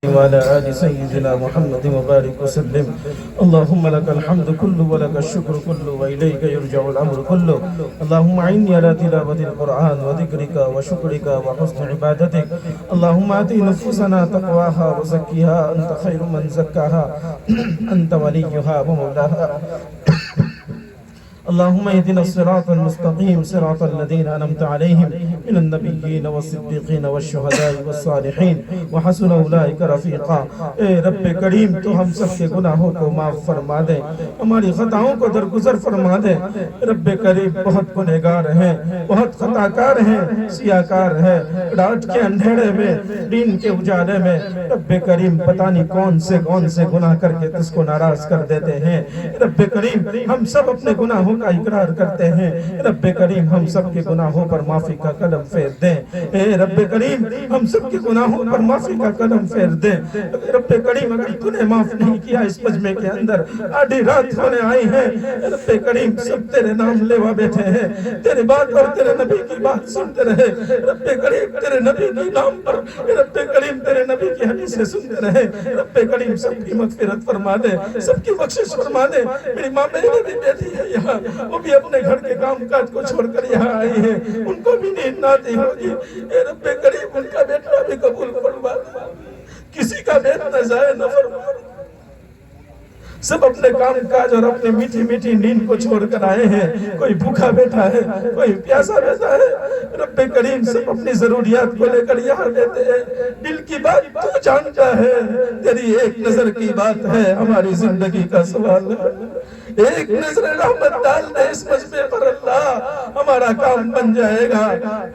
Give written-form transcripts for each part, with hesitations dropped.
وعلى آل سيدنا محمد وبارك وسلم. اللهم لك الحمد كله ولك الشكر كله وإليك يرجع الأمر كله. اللهم أعني على تلاوة القرآن وذكرك وشكرك وحسن عبادتك. اللهم آت نفوسنا تقواها وزكها أنت خير من زكاها أنت وليها ومولاها. اللهم اهدنا الصراط المستقيم صراط الذين أنعمت عليهم من النبيين والصديقين والشهداء والصالحين وحسن أولئك رفیقا. اے رب کریم تو ہم سب کے گناہوں کو معاف فرما دے، ہماری خطاؤں کو درگزر فرما دے. رب کریم بہت گنہگار ہیں، بہت خطاکار ہیں، سیاکار ہیں. رات کے اندھیرے میں، دین کے اجالے میں رب کریم پتہ نہیں کون سے گناہ کر کے تجھ کو ناراض کر دیتے ہیں. رب کریم ہم سب اپنے گناہوں کا اقرار کرتے ہیں. رب کریم ہم سب کے گناہوں پر معافی کا قدم پھیر دیں. اے رب کریم ہم سب کے گناہوں پر معافی کا قدم پھیر دیں. رب کریم اگر تو نے معاف نہیں کیا اس مجمع کے اندر، آدھی رات ہونے آئی ہے، رب کریم سب تیرے نام لیوا بیٹھے ہیں، تیرے بات اور تیرے نبی کی بات سنتے رہے. رب کریم تیرے نبی کی نام پر، رب کریم تیرے نبی کی حدیثیں سنتے رہے. رب کریم سب کی مغفرت فرما دے، سب کی بخشش فرما دے. میری ماں بہنیں بھی بیٹھی ہے یہاں، وہ بھی اپنے گھر کے کام کاج کو چھوڑ کر یہاں آئی ہیں، ان کو بھی نیند نہ آتی ہوگی. اے رب کریم ان کا بیٹا بھی قبول فرما دے، کسی کا بیٹا نہ ضائع نہ فرما. سب اپنے کام کاج اور اپنے میٹھی میٹھی نیند کو چھوڑ کر آئے ہیں. کوئی بھوکا بیٹھا ہے، کوئی پیاسا بیٹھا ہے. رب کریم سب اپنی ضروریات کو لے کر یہاں دیتے ہیں. دل کی بات تو جانتا ہے، تیری ایک نظر کی بات ہے ہماری زندگی کا سوال ہے. ایک نظر رحمت ڈال دے اس مجمع پر اللہ، ہمارا کام بن جائے گا.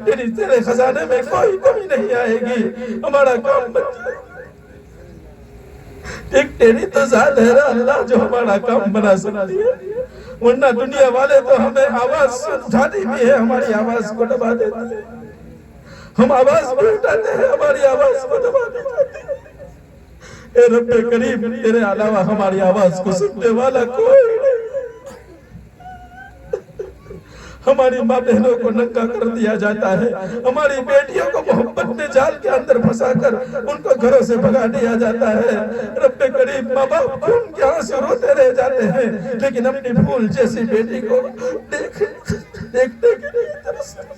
تیرے خزانے میں کوئی کمی نہیں آئے گی، ہمارا کام بن جائے گا. ایک تیری تو ذات ہے اللہ جو ہمارا کام بنا سکتی ہے، ورنہ دنیا والے تو ہمیں آواز اٹھاتی بھی ہے، ہماری آواز کو دبا دیتے ہیں. ہم آواز بھی اٹھاتے ہیں، ہماری آواز کو دبا دیتے ہیں. اے رب کریم تیرے علاوہ ہماری آواز کو سننے والا کوئی نہیں. ہماری ماں بہنوں کو ننگا کر دیا جاتا ہے، ہماری بیٹیوں کو محبت میں جال کے اندر پھنسا کر ان کو گھروں سے بھگا دیا جاتا ہے. رب کریم ماں باپ خون کے آنسو روتے رہ جاتے ہیں، لیکن اپنی پھول جیسی بیٹی کو دیکھنے کے لیے ترستے.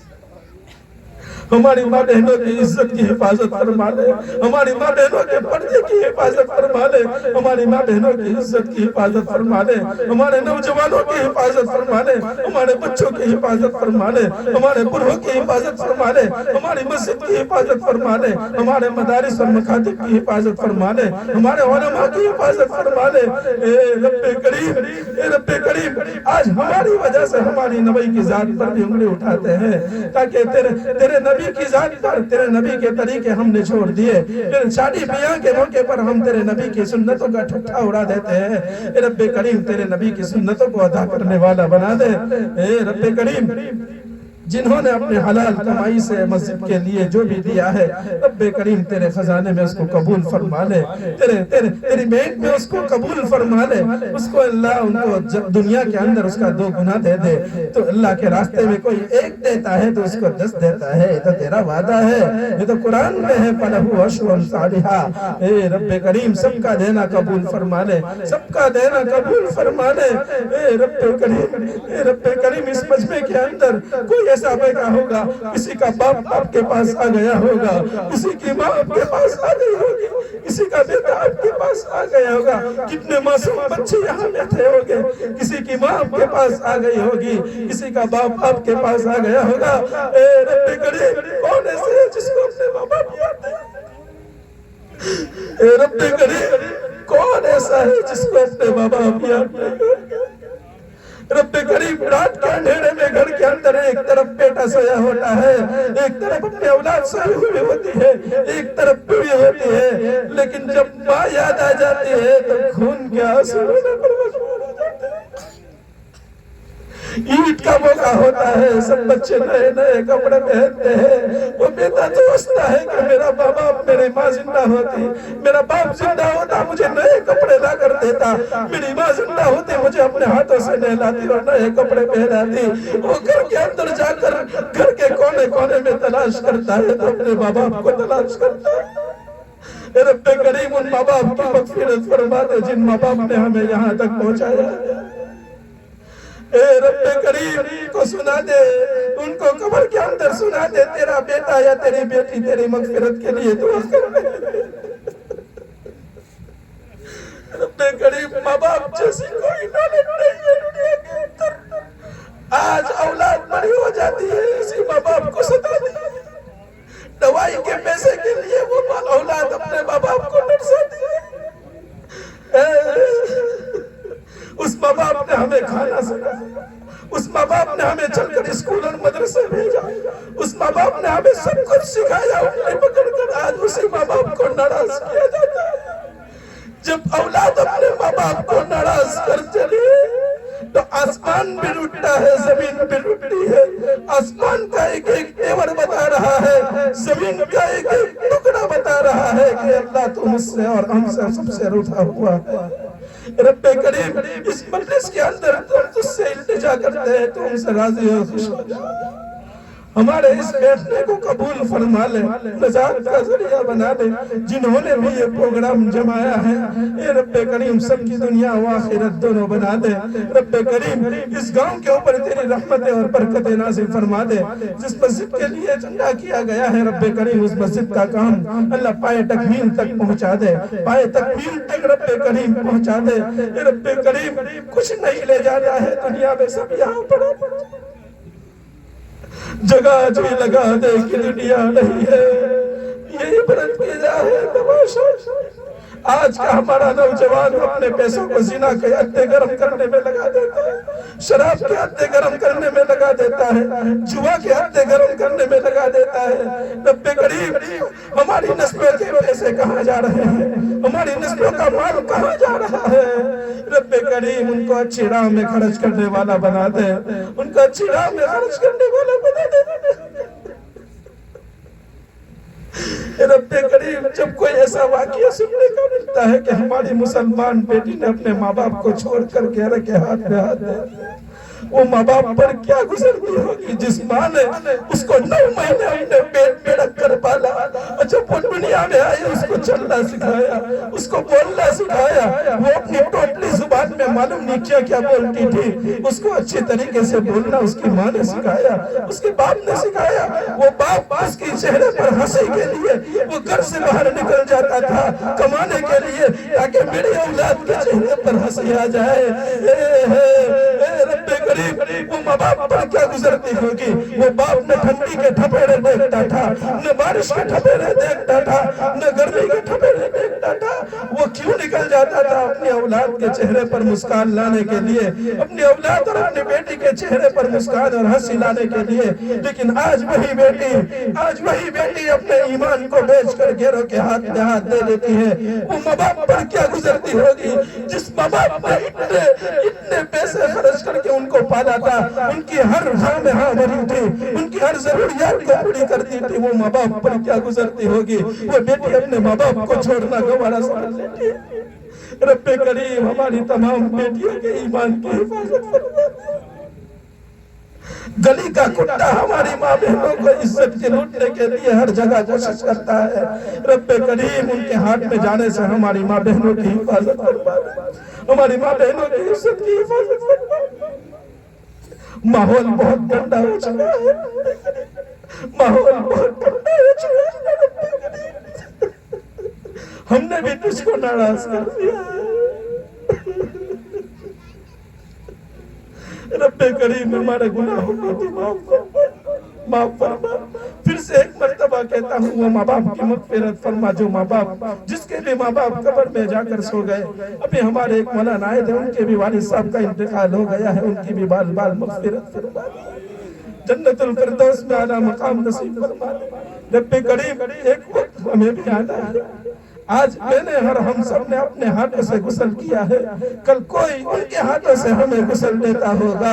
ہماری ماں بہنوں کی عزت کی حفاظت فرما لے، ہماری ماں بہنوں کے پردے کی حفاظت فرما لے، ہماری ماں بہنوں کی عزت کی حفاظت فرما لے، ہمارے نوجوانوں کی حفاظت فرما لے، ہمارے بچوں کی حفاظت فرما لے، ہمارے بڑھوں کی حفاظت فرما لے، ہماری مسجد کی حفاظت فرما لے، ہمارے مدارس اور مکاتب کی حفاظت فرما لے، ہمارے علماء کی حفاظت فرما لے. اے رب کریم، اے رب کریم آج ہماری وجہ سے ہماری نبی کی ذات پر بھی انگلی اٹھاتے ہیں، تاکہ تیرے نبی کی ذات پر، تیرے نبی کے طریقے ہم نے چھوڑ دیے. شادی بیاہ کے موقع پر ہم تیرے نبی کی سنتوں کا ٹھٹھا اڑا دیتے ہیں. اے رب کریم تیرے نبی کی سنتوں کو ادا کرنے والا بنا دے. اے رب کریم جنہوں نے اپنے حلال کمائی سے مسجد کے لیے جو بھی دیا ہے، رب کریم تیرے خزانے میں اس کو قبول فرما لے، تیری مہر میں اس کو قبول فرما لے. اس کو اللہ ان کو دنیا کے اندر اس کا 2 گنا دے دے. تو اللہ کے راستے میں کوئی 1 دیتا ہے تو اس کو 10 دیتا ہے. یہ تو تیرا وعدہ ہے، یہ تو قرآن میں ہے فَلَهُ عَشْرُ أَمْثَالِهَا. اے رب کریم سب کا دینا قبول فرما لے، سب کا دینا قبول فرما لے. اے رب کریم اس مجمع کے اندر کوئی ایسا بیٹا ہوگا، کسی کا باپ آپ کے پاس آ گیا ہوگا، کسی کی ماں آپ کے پاس آ گئی ہوگی، کسی کا بیٹا آپ کے پاس آ گیا ہوگا. کتنے معصوم بچے یہاں بیٹھے ہوگے، کسی کی ماں آپ کے پاس آ گئی ہوگی، کسی کا باپ آپ کے پاس آ گیا ہوگا. اے رب کریم کون ایسے ہے جس کو اپنے ماں باپ یاد نہیں؟ اے رب کریم کون ایسا ہے جس کو اپنے ماں باپ یاد نہیں؟ رب کریم رات کے اندھیرے میں گھر کے اندر ایک طرف بیٹا سویا ہوتا ہے، ایک طرف اپنی اولاد سوئی ہوئی ہوتی ہے، ایک طرف بیوی ہوتی ہے، لیکن جب ماں یاد آ جاتی ہے تو خون کے آنسو رونے پر مجبور ہو جاتے ہیں. عید کا موقع ہوتا ہے، سب بچے نئے نئے کپڑے پہنتے ہیں. وہ بیٹا سوچتا ہے کہ میرا باپ میری ماں زندہ ہوتی، میرا باپ زندہ ہوتا مجھے نئے کپڑے لا کر دیتا، میری ماں زندہ ہوتی مجھے اپنے ہاتھوں سے نہلاتی اور نئے کپڑے پہناتی. وہ گھر کے اندر جا کر گھر کے کونے کونے میں تلاش کرتا ہے تو اپنے باپ کو تلاش کرتا ہے. اے رب کریم ان ماں باپ کی مغفرت فرما دے جن ماں باپ نے ہمیں یہاں تک پہنچایا ہے۔ اے رب کریم کو سنا دے، ان کو قبر کے اندر سنا دے، تیرا بیٹا یا تیری بیٹی تیری مغفرت کے لیے دعا کر رہے۔ رب کریم ماں باپ جیسی کوئی دولت نہیں ہے دنیا کے اندر۔ آج اولاد بڑی ہو جاتی ہے، اسی ماں باپ کو ستاتی ہے، دوائی کے پیسے کے لیے وہ اولاد اپنے ماں باپ کو نرساتی ہے۔ اس ماں باپ نے ہمیں کھانا سکھایا، اس ماں باپ نے ہمیں چل کر اسکول اور مدرسے بھیجا، اس ماں باپ نے ہمیں سب کچھ سکھایا، انہیں پکڑ کر آج اسی ماں باپ کو ناراض کیا جاتا ہے۔ جب اولاد اپنے ماں باپ کو ناراض کر چلی تو آسمان بھی روٹتا ہے، زمین بھی روٹتی ہے۔ آسمان کا ایک ایک تیور بتا رہا ہے، زمین کا ایک ایک ٹکڑا بتا رہا ہے کہ اللہ تو مجھ سے اور ہم سے سب سے روٹھا ہوا ہے۔ رب کریم اس مجلس کے اندر تم تجھ سے التجا کرتے ہیں، تو ہم سے راضی اور خوش ہو جا، ہمارے اس بیٹھنے کو قبول فرما لے، نجات کا ذریعہ بنا دے۔ جنہوں نے بھی یہ پروگرام جمایا ہے اے رب کریم سب کی دنیا و آخرت دونوں بنا دے۔ رب کریم اس گاؤں کے اوپر تیری رحمتیں اور برکتیں نازل فرما دے۔ جس مسجد کے لیے چندہ کیا گیا ہے رب کریم اس مسجد کا کام اللہ پائے تکمیل تک پہنچا دے، پائے تکمیل تک رب کریم پہنچا دے۔ اے رب کریم کچھ نہیں لے جاتا ہے دنیا میں، سب یہاں پڑا جگہ جو لگا دے کہ دنیا نہیں ہے، یہ عبرت کی جا ہے تماشا۔ آج کا ہمارا نوجوان اپنے پیسوں کو زنا کے عدے گرم کرنے میں لگا دیتا ہے، شراب کے عدے گرم کرنے میں لگا دیتا ہے، جوا کے عدے گرم کرنے میں لگا دیتا ہے۔ رب کریم ہماری نسلوں کے پیسے کہاں جا رہے ہیں، ہماری نسلوں کا مال کہاں جا رہا ہے۔ رب کریم ان کو اچھی راہ میں خرچ کرنے والا بنا دے، ان کو اچھی راہ میں خرچ کرنے والا بنا دے۔ رب کریم جب کوئی ایسا واقعہ سننے کو ملتا ہے کہ ہماری مسلمان بیٹی نے اپنے ماں باپ کو چھوڑ کر گہرے کے ہاتھ میں ہاتھ دے، وہ ماں باپ پر کیا گزرتی ہوگی جس ماں نے اس کو 9 مہینے اپنے پیٹ میں رکھ کر پالا، اور جب وہ دنیا میں آئی اس کو چلنا سکھایا، اس کو بولنا سکھایا، وہ اپنی ٹوٹلی زبان میں معلوم نہیں کیا کیا بولتی تھی، اس کو اچھی طریقے سے بولنا اس کی ماں نے سکھایا، اس کے باپ نے سکھایا۔ وہ باپ اس کی چہرے پر ہنسی کے لیے وہ گھر سے باہر نکل جاتا تھا کمانے کے لیے تاکہ میری اولاد کے چہرے پر ہنسی آ جائے۔ رب کریم وہ ماں باپ پر کیا گزرتی ہوگی، وہ باپ نہ ٹھنڈی کے ٹھپیرے دیکھتا تھا، نہ بارش کے ٹھپیرے دیکھتا تھا، نہ گرمی کے ٹھپیرے دیکھتا تھا، وہ کیوں نکل جاتا تھا اپنی اولاد کے چہرے پر مسکان لانے کے لیے، اپنی اولاد اور اپنی بیٹی کے چہرے پر مسکان اور ہنسی لانے کے لیے۔ لیکن آج وہی بیٹی اپنے ایمان کو بیچ کر گھیروں کے ہاتھ میں ہاتھ دے دیتی ہے۔ وہ ماں باپ پر کیا گزرتی ہوگی جس ماں باپ نے اتنے پیسے خرچ کر کے ان کو پالا تھا، ان کی ہر ہاں میں ہاں بھری تھی، ان کی ہر ضروریات کو پوری کرتی تھی۔ وہ ماں باپ پر کیا گزرتی ہوگی وہ بیٹی اپنے ماں باپ کو چھوڑنا گوارا سمجھ لیتی ہے۔ رب کریم ہماری تمام بیٹیوں کے ایمان کی حفاظت فرما۔ گلی کا کتا ہماری ماں بہنوں کو عزت کے لوٹنے کے لیے ہر جگہ کوشش کرتا ہے، رب کریم ان کے ہاتھ میں جانے سے ہماری ماں بہنوں کی حفاظت فرما، ہماری ماں بہنوں کی عزت کی حفاظت فرما۔ ماحول بہت گندا ہو چکا ہے، ماحول بہت گندا ہو چکا ہے، ہم نے بھی تجھ کو ناراض کر دیا ہے۔ رب کریم ہمارے گناہوں کو تو معاف فرما۔ پھر سے ایک مرتبہ کہتا ہوں وہ ماں باپ کی مغفرت فرما، جو ماں باپ جس کے بھی ماں باپ قبر میں جا کر سو گئے۔ ابھی ہمارے ایک مولانا آئے تھے، ان کے بھی والد صاحب کا انتقال ہو گیا ہے، ان کی بھی بال بال مغفرت فرما، جنت الفردوس میں اعلیٰ مقام نصیب فرما۔ رب کریم ایک وقت ہمیں بھی آنا ہے، آج میں نے اور ہم سب نے اپنے ہاتھوں سے غسل کیا ہے، کل کوئی ان کے ہاتھوں سے ہمیں غسل دیتا ہوگا۔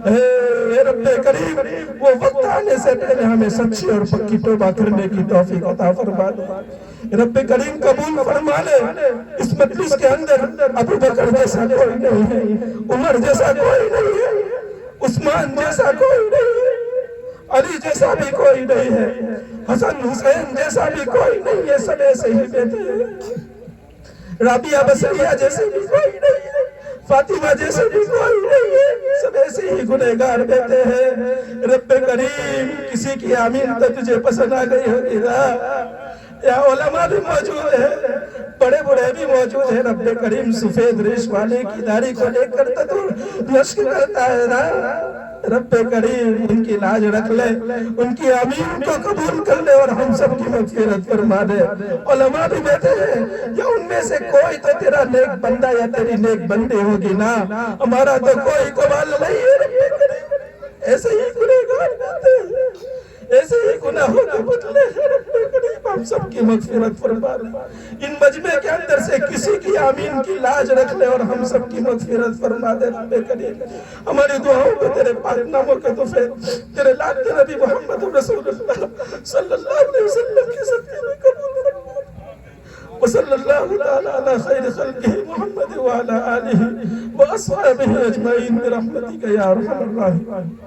اے رب کریم وہ وقت آنے سے پہلے ہمیں سچی اور پکی توبہ کرنے کی توفیق عطا فرما دے۔ رب کریم قبول فرما لے۔ اس مجلس کے اندر ابو بکر جیسا کوئی نہیں ہے، عمر جیسا کوئی نہیں ہے، عثمان جیسا کوئی نہیں ہے، علی جیسا بھی کوئی نہیں ہے، حسن حسین جیسا بھی کوئی نہیں ہے، سب ایسے ہی بیٹے ہیں۔ رابعہ بصریہ جیسے بھی کوئی نہیں ہے، فاطمہ جیسے بھی کوئی نہیں ہے، سب ایسے ہی گنہگار بیٹے ہیں۔ رب کریم کسی کی آمین تو تجھے پسند آ گئی ہوگی نا؟ یا علماء بھی موجود ہیں، بڑے بڑے بھی موجود ہیں۔ رب کریم سفید ریش والے کی داڑھی کو لے کر تو مشق کرتا ہے نا؟ رب کریم ان کی لاج رکھ لے، ان کی آمین کو قبول کر لے اور ہم سب کی مغفرت فرما دے۔ علماء بھی بیٹھے ہیں، یا ان میں سے کوئی تو تیرا نیک بندہ یا تیری نیک بندی ہوگی نا؟ ہمارا تو کوئی قبال نہیں ہے رب کریم، ایسے ہی گنہگار بیٹھے ہیں، ایسے ہی گناہوں کے بدلے ہیں رب کریم، ہم سب کی مغفرت فرما دے۔ ان مجمع کے اندر سے کسی کی آمین کی لاج رکھ لے اور ہم سب کی مغفرت فرما دے رب کریم۔ ہماری دعاؤں کو تیرے پاک ناموں کے تحفے، تیرے لاڈلے نبی محمد رسول اللہ صلی اللہ علیہ وسلم کی صدقے میں قبول فرما دے۔ وصلی اللہ تعالی علی خیر خلقہ محمد وعلی آلہ واصحابہ اجمعین برحمتک یا ارحم الراحمین۔